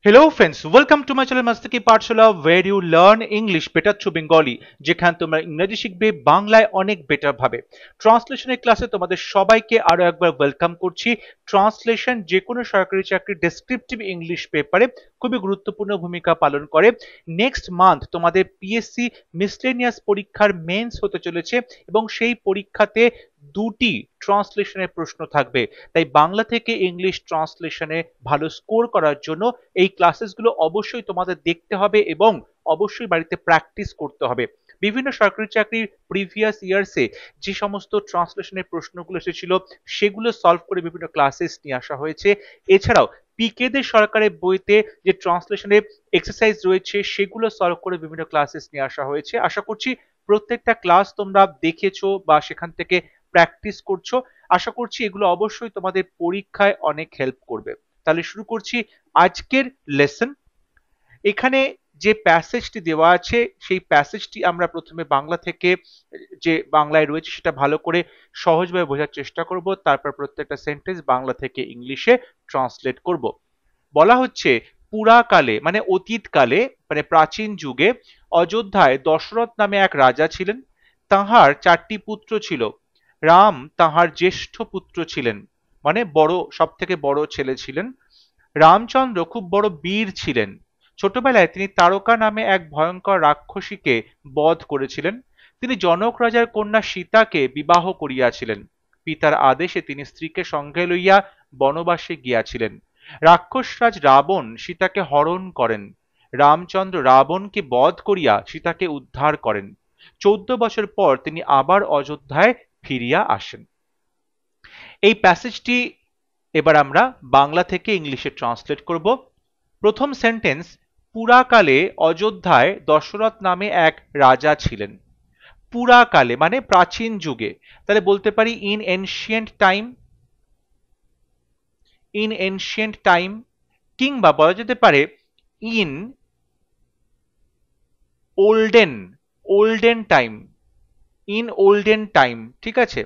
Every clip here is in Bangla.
Hello friends, welcome to my channel Mastaki Pathshala where you learn English better through Bengali যেখানে তোমরা ইংরেজি শিখবে বাংলায় অনেক বেটার ভাবে। ট্রান্সলেশনের ক্লাসে তোমাদের সবাইকে আরো একবার ওয়েলকাম করছি। ট্রান্সলেশন যে কোনো সরকারি চাকরির ডেসক্রিপটিভ ইংলিশ পেপারে খুবই গুরুত্বপূর্ণ ভূমিকা পালন করে। নেক্সট মান্থ তোমাদের পিএসসি মিসলেনিয়াস পরীক্ষার মেন্স হতে চলেছে এবং সেই পরীক্ষাতে দুটি ট্রান্সলেশনের প্রশ্ন থাকবে। তাই বাংলা থেকে ইংলিশ ট্রান্সলেশনে ভালো স্কোর করার জন্য এই ক্লাসেসগুলো অবশ্যই তোমাদের দেখতে হবে এবং অবশ্যই বাড়িতে প্র্যাকটিস করতে হবে। বিভিন্ন সরকারি চাকরির প্রিভিয়াস ইয়ার্সে যে সমস্ত ট্রান্সলেশনের প্রশ্নগুলো এসেছিল সেগুলো সলভ করে বিভিন্ন ক্লাসেস নিয়ে আসা হয়েছে। এছাড়াও পিকেদের সরকারের বইতে যে ট্রান্সলেশনের এক্সারসাইজ রয়েছে সেগুলো সলভ করে বিভিন্ন ক্লাসেস নিয়ে আসা হয়েছে। আশা করছি প্রত্যেকটা ক্লাস তোমরা দেখেছো বা সেখান থেকে প্র্যাকটিস করছো। আশা করছি এগুলো অবশ্যই তোমাদের পরীক্ষায় অনেক হেল্প করবে। তাহলে শুরু করছি আজকের লেসন। এখানে যে প্যাসেজটি দেওয়া আছে সেই প্যাসেজটি আমরা প্রথমে বাংলা থেকে যে বাংলায় রয়েছে সেটা ভালো করে সহজভাবে বোঝার চেষ্টা করব, তারপর প্রত্যেকটা সেন্টেন্স বাংলা থেকে ইংলিশে ট্রান্সলেট করব। বলা হচ্ছে পুরাকালে মানে অতীতকালে মানে প্রাচীন যুগে অযোধ্যায় দশরথ নামে এক রাজা ছিলেন। তাহার চারটি পুত্র ছিল। রাম তাহার জ্যেষ্ঠ পুত্র ছিলেন, মানে বড়, সব থেকে বড় ছেলে ছিলেন। রামচন্দ্র খুব বড় বীর ছিলেন। ছোটবেলায় তিনি তারকা নামে এক ভয়ঙ্কর রাক্ষসীকে বধ করেছিলেন। তিনি জনক রাজার কন্যা সীতাকে বিবাহ করিয়াছিলেন। পিতার আদেশে তিনি স্ত্রীকে সঙ্গে লইয়া বনবাসে গিয়াছিলেন। রাক্ষসরাজ রাবণ সীতাকে হরণ করেন। রামচন্দ্র রাবণকে বধ করিয়া সীতাকে উদ্ধার করেন। 14 বছর পর তিনি আবার অযোধ্যায় ফিরিয়া আসেন। এই প্যাসেজটি এবার আমরা বাংলা থেকে ইংলিশে ট্রান্সলেট করব। প্রথম সেন্টেন্স, পুরাকালে অযোধ্যায় দশরথ নামে এক রাজা ছিলেন। পুরাকালে মানে প্রাচীন যুগে, তাহলে বলতে পারি in ancient time, in ancient time, কিংবা বলা যেতে পারে ইন ওল্ডেন, ওল্ডেন টাইম, ইন ওল্ডেন টাইম। ঠিক আছে,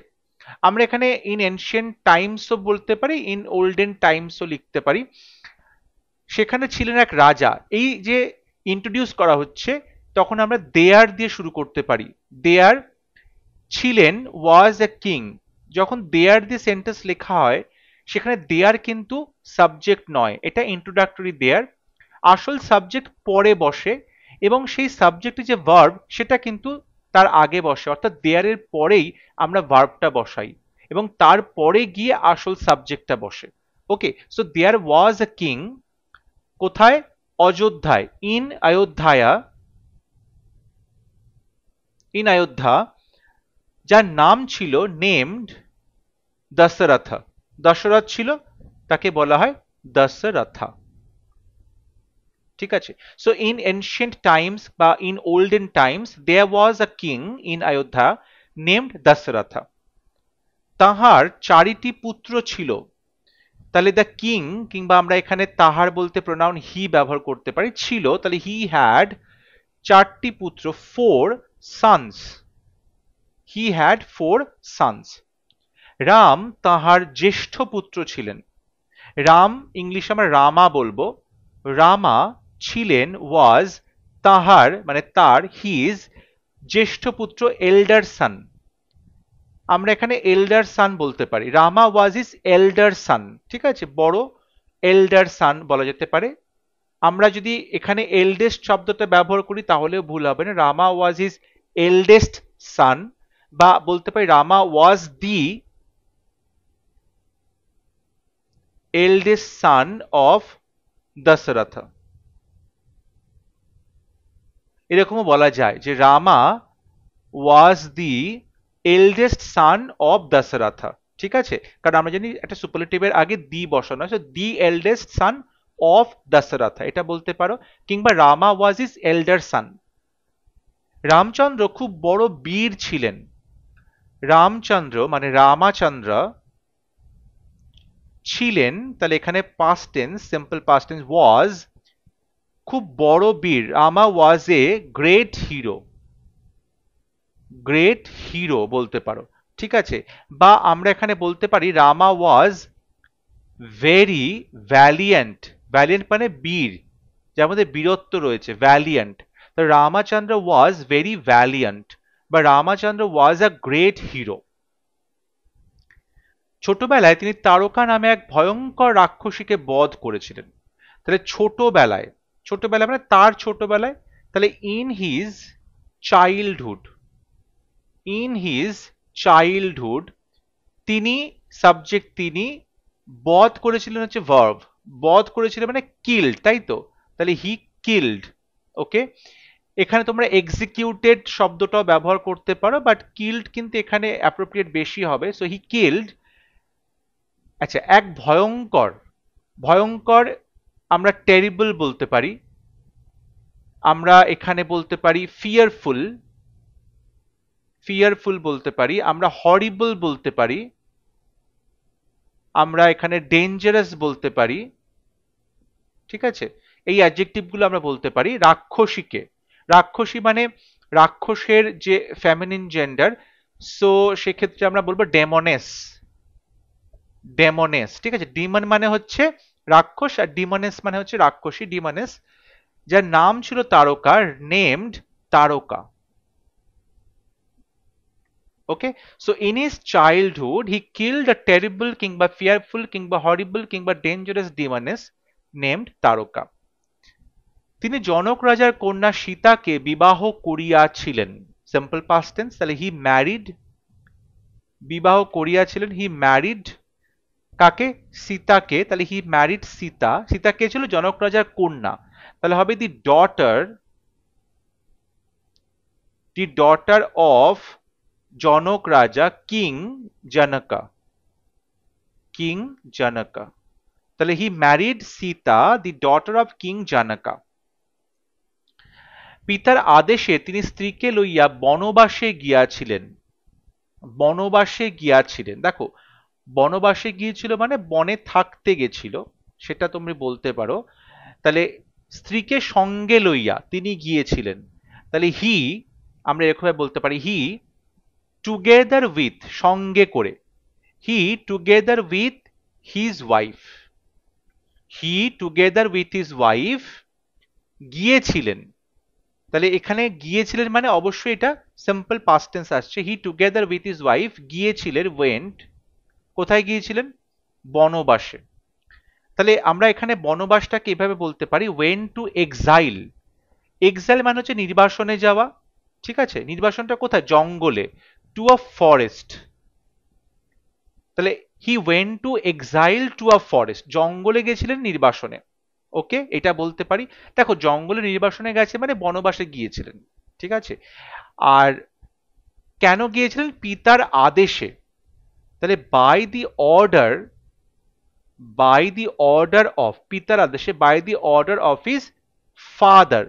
আমরা এখানে ইন এনশিয়েন্ট টাইমসও বলতে পারি, ইন ওল্ডেন টাইমসও লিখতে পারি। সেখানে ছিলেন এক রাজা। এই যে ইন্ট্রোডিউস করা হচ্ছে তখন আমরা দেয়ার দিয়ে শুরু করতে পারি। দেয়ার ছিলেন ওয়াজ এ কিং। যখন দেয়ার দিয়ে সেন্টেন্স লেখা হয় সেখানে দেয়ার কিন্তু সাবজেক্ট নয়, এটা ইন্ট্রোডাক্টরি দেয়ার। আসল সাবজেক্ট পরে বসে এবং সেই সাবজেক্টে যে ভার্ব সেটা কিন্তু তার আগে বসে, অর্থাৎ দেয়ারের পরেই আমরা ভার্বটা বসাই এবং তারপরে গিয়ে আসল সাবজেক্টটা বসে। ওকে, so there was a king, কোথায়? অযোধ্যায়, ইন অযোধ্যায়া, ইন অযোধ্যা, যার নাম ছিল নেমড দশরথা। দশরথ ছিল, তাকে বলা হয় দশরথা। ঠিক আছে, সো ইন এনশিয়েন্ট টাইমস বা in olden times there was a king in Ayodhya named Dasharatha. তাহার চারিটি পুত্র ছিল। তাহলে দ্য কিং, কিংবা আমরা এখানে তাহার বলতে প্রোনাউন হি ব্যবহার করতে পারি। ছিল তাহলে হি হ্যাড চারটি পুত্র, four sons, he had four sons. Ram তাহার জ্যেষ্ঠ পুত্র ছিলেন। রাম ইংলিশে আমরা রামা বলবো। রামা ছিলেন ওয়াজ তাহার মানে তার, হিজ জ্যেষ্ঠ পুত্র, এল্ডার সান। আমরা এখানে এল্ডার সান বলতে পারি। রামা ওয়াজ ইজ এল্ডার সান। ঠিক আছে, বড়, এল্ডার সান বলা যেতে পারে। আমরা যদি এখানে এল্ডেস্ট শব্দটা ব্যবহার করি তাহলেও ভুল হবে না। রামা ওয়াজ ইজ এল্ডেস্ট সান, বা বলতে পারি রামা ওয়াজ দি এল্ডেস্ট সান অফ দশরথ। এরকমও বলা যায় যে রামা ওয়াজ দি এল্ডেস্ট সান অফ দশরথ। ঠিক আছে, কারণ আমরা জানি একটা সুপারলেটিভের আগে দি বসানো আছে, দি এল্ডেস্ট সান অফ দশরথ এটা বলতে পারো, কিংবা রামা ওয়াজ ইজ এল্ডার সান। রামচন্দ্র খুব বড় বীর ছিলেন। রামচন্দ্র মানে রামাচন্দ্র ছিলেন, তাহলে এখানে past tense, simple past tense, was খুব বড় বীর। Rama was a great hero, great hero বলতে পারো। ঠিক আছে, বা আমরা এখানে বলতে পারি Rama was very valiant. Valiant মানে বীর, যার মধ্যে বীরত্ব রয়েছে, ভ্যালিয়ান্ট। তো রামাচন্দ্র ওয়াজ ভেরি ভ্যালিয়ান্ট, বা রামাচন্দ্র ওয়াজ আ গ্রেট হিরো। ছোটবেলায় তিনি তারকা নামে এক ভয়ঙ্কর রাক্ষসীকে বধ করেছিলেন। তাহলে ছোটবেলায়, ছোটবেলায় মানে তার ছোটবেলায়, তাহলে in his childhood, in his childhood তিনি, সাবজেক্ট তিনি, বধ করেছিলেন হচ্ছে ভার্ব, বধ করেছিলেন মানে কিল্ড, তাই তো? তাহলে হি কিল্ড। ওকে, এখানে তোমরা এক্সিকিউটেড শব্দটাও ব্যবহার করতে পারো, বাট কিল্ড কিন্তু এখানে অ্যাপ্রোপ্রিয়েট বেশি হবে। সো হি কিল্ড, আচ্ছা, এক ভয়ঙ্কর, ভয়ঙ্কর আমরা টেরিবল বলতে পারি, আমরা এখানে বলতে পারি ফিয়ারফুল, ফিয়ারফুল বলতে পারি, আমরা হরিবল বলতে পারি, আমরা এখানে ডেঞ্জারাস বলতে পারি। ঠিক আছে, এই অ্যাডজেক্টিভ গুলো আমরা বলতে পারি রাক্ষসীকে। রাক্ষসী মানে রাক্ষসের যে ফেমিনিন জেন্ডার, সো সেক্ষেত্রে আমরা বলবো ডেমনেস, ডেমনেস। ঠিক আছে, ডিমন মানে হচ্ছে রাক্ষস, আর ডিমনেস মানে হচ্ছে রাক্ষসী, ডিমনেস। যার নাম ছিল Taraka, named Taraka. Okay, so in his childhood he killed a terrible কিংবা ফিয়ারফুল কিংবা হরিবল কিংবা ডেঞ্জারাস ডিমনেস নেমড তারকা। তিনি জনক রাজার কন্যা সীতাকে বিবাহ করিয়াছিলেন, সিম্পল পাস্ট টেন্স। তাহলে হি ম্যারিড, বিবাহ করিয়াছিলেন, হি ম্যারিড কাকে? সীতাকে। তাহলে হি ম্যারিড সীতা। সীতা কে ছিল? জনক রাজার কন্যা। তাহলে হবে the daughter, the daughter of Janak raja king Janaka, king Janaka. তাহলে he married Sita, the daughter of king Janaka. পিতার আদেশে তিনি স্ত্রীকে লইয়া বনবাসে গিয়াছিলেন, বনবাসে গিয়াছিলেন। দেখো, বনবাসে গিয়েছিল মানে বনে থাকতে গেছিল, সেটা তুমি বলতে পারো। তাহলে স্ত্রীকে সঙ্গে লইয়া তিনি গিয়েছিলেন, তাহলে হি আমরা এরকম বলতে পারি, হি টুগেদার উইথ, সঙ্গে করে, he together with his wife, he together with his wife গিয়েছিলেন। তাহলে এখানে গিয়েছিলেন মানে অবশ্যই এটা সিম্পল পাস্ট টেন্স আসছে। হি টুগেদার উইথ হিজ ওয়াইফ গিয়েছিলেন, ওয়েন্ট, কোথায় গিয়েছিলেন? বনবাসে। তাহলে আমরা এখানে বনবাসটাকে এভাবে বলতে পারি, ওয়েন টু এক্সাইল। এক্সাইল মানে হচ্ছে নির্বাসনে যাওয়া। ঠিক আছে, নির্বাসনটা কোথায়? জঙ্গলে, টু আ ফরেস্ট। তাহলে he went to exile to a forest, জঙ্গলে গেছিলেন নির্বাসনে। ওকে, এটা বলতে পারি। দেখো, জঙ্গলে নির্বাসনে গেছে মানে বনবাসে গিয়েছিলেন। ঠিক আছে, আর কেন গিয়েছিলেন? পিতার আদেশে। তাহলে by the order, by the order of, পিতার আদেশে, by the order of his father,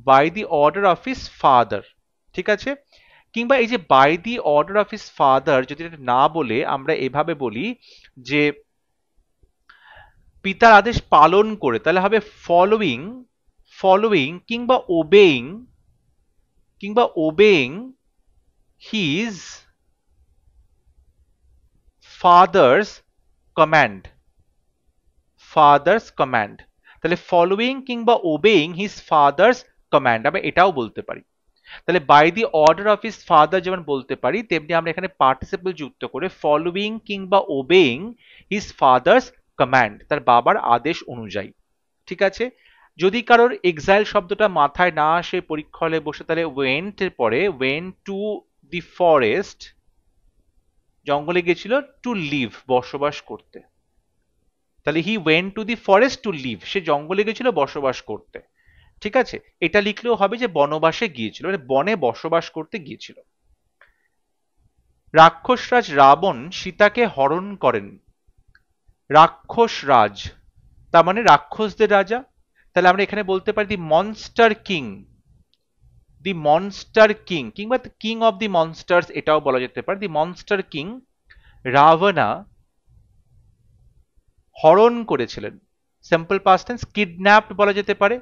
by the order of his father. ঠিক আছে, কিংবা এই যে by the order of his father যদি এটা না বলে আমরা এভাবে বলি যে পিতার আদেশ পালন করে, তাহলে হবে ফলোইং, ফলোইং কিংবা ওবেইং, কিংবা ওবেইং his father's command, father's command. তাহলে ফলোইং কিংবা ওবেইং হিজ ফাদার্স কমান্ড আমরা এটাও বলতে পারি। তাহলে by the order of his father যেমন বলতে পারি, তেমনি আমরা এখানে পার্টিসিপল যুক্ত করে ফলোইং কিংবা ওবেইং হিজ ফাদার্স কমান্ড, তার বাবার আদেশ অনুযায়ী। ঠিক আছে, যদি কারোর এক্সাইল শব্দটা মাথায় না আসে পরীক্ষা হলে বসে, তাহলে ওয়েন্ট এর পরে ওয়েন টু দি ফরেস্ট, জঙ্গলে গেছিল, টু লিভ, বসবাস করতে। তাহলে he went to the forest to live, সে জঙ্গলে গেছিল বসবাস করতে। ঠিক আছে, এটা লিখলেও হবে যে বনবাসে গিয়েছিল, মানে বনে বসবাস করতে গিয়েছিল। রাক্ষসরাজ রাবণ সীতাকে হরণ করেন। রাক্ষস রাজ তার মানে রাক্ষসদের রাজা। তাহলে আমরা এখানে বলতে পারি দি মনস্টার কিং, দি মনস্টার কিং, কিংবা কিং অফ দি মনস্টার্স এটাও বলা যেতে পারে। দি মনস্টার কিং রাবণা হরণ করেছিলেন, সিম্পল পাস্ট টেন্স, কিডন্যাপড বলা যেতে পারে,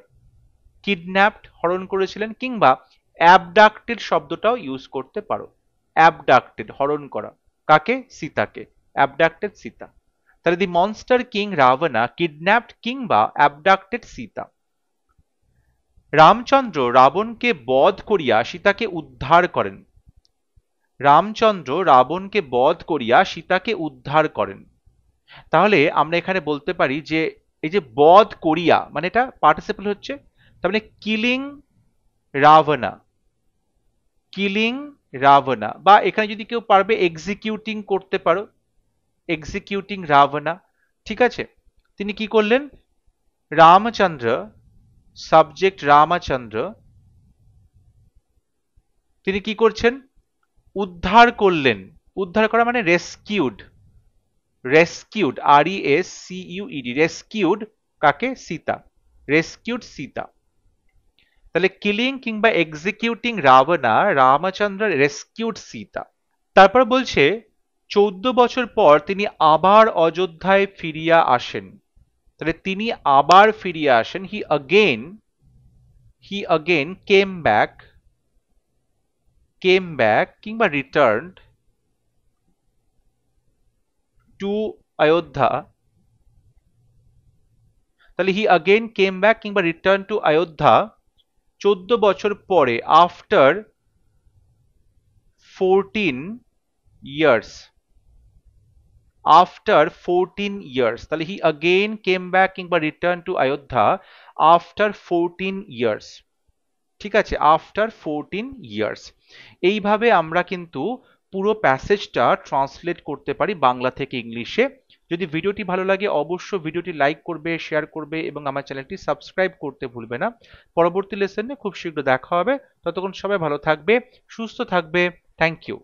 কিডন্যাপড, হরণ করেছিলেন। কিংবা অ্যাবডাক্টেড শব্দটাও ইউজ করতে পারো, অ্যাবডাক্টেড, হরণ করা, কাকে? সীতাকে, অ্যাবডাক্টেড সীতা। তাহলে দি মনস্টার কিং রাবণা কিডন্যাপড কিংবা অ্যাবডাক্টেড সীতা। রামচন্দ্র রাবণকে বধ করিয়া সীতাকে উদ্ধার করেন। রামচন্দ্র রাবণকে বধ করিয়া সীতাকে উদ্ধার করেন। তাহলে আমরা এখানে বলতে পারি যে এই যে বধ করিয়া মানে এটা পার্টিসিপল হচ্ছে, তার মানে কিলিং রাবণা, কিলিং রাবণা, বা এখানে যদি কেউ পারবে এক্সিকিউটিং করতে পারো, এক্সিকিউটিং রাবণা। ঠিক আছে, তিনি কি করলেন? রামচন্দ্র, সাবজেক্ট রামচন্দ্র, তিনি কি করছেন? উদ্ধার করলেন। উদ্ধার করা মানে রেস্কিউড, রেস্কিউড, RESCUED, রেস্কিউড কাকে? সীতা, রেস্কিউড সীতা। তাহলে কিলিং কিংবা এক্সিকিউটিং রাবণা, রামচন্দ্র রেস্কিউড সীতা। তারপর বলছে 14 বছর পর তিনি আবার অযোধ্যায় ফিরিয়া আসেন। তাহলে তিনি আবার ফিরিয়ে আসেন, হি अगेन কেম ব্যাক কিংবা রিটার্নড টু অযোধ্যা। তাহলে হি अगेन কেম ব্যাক কিংবা রিটার্ন টু অযোধ্যা 14 বছর পরে, আফটার 14 ইয়ার্স, আফটার 14 ইয়ার্স। তাহলে হি अगेन কেম ব্যাক কিংবা return to Ayodhya after 14 years. ঠিক আছে, আফটার 14 ইয়ার্স। এইভাবে আমরা কিন্তু পুরো প্যাসেজটা ট্রান্সলেট করতে পারি বাংলা থেকে ইংলিশে। যদি ভিডিওটি ভালো লাগে অবশ্যই ভিডিওটি লাইক করবে, শেয়ার করবে এবং আমার চ্যানেলটি সাবস্ক্রাইব করতে ভুলবে না। পরবর্তী লেসনে খুব শীঘ্র দেখা হবে। ততক্ষণ সবাই ভালো থাকবে, সুস্থ থাকবে। Thank you.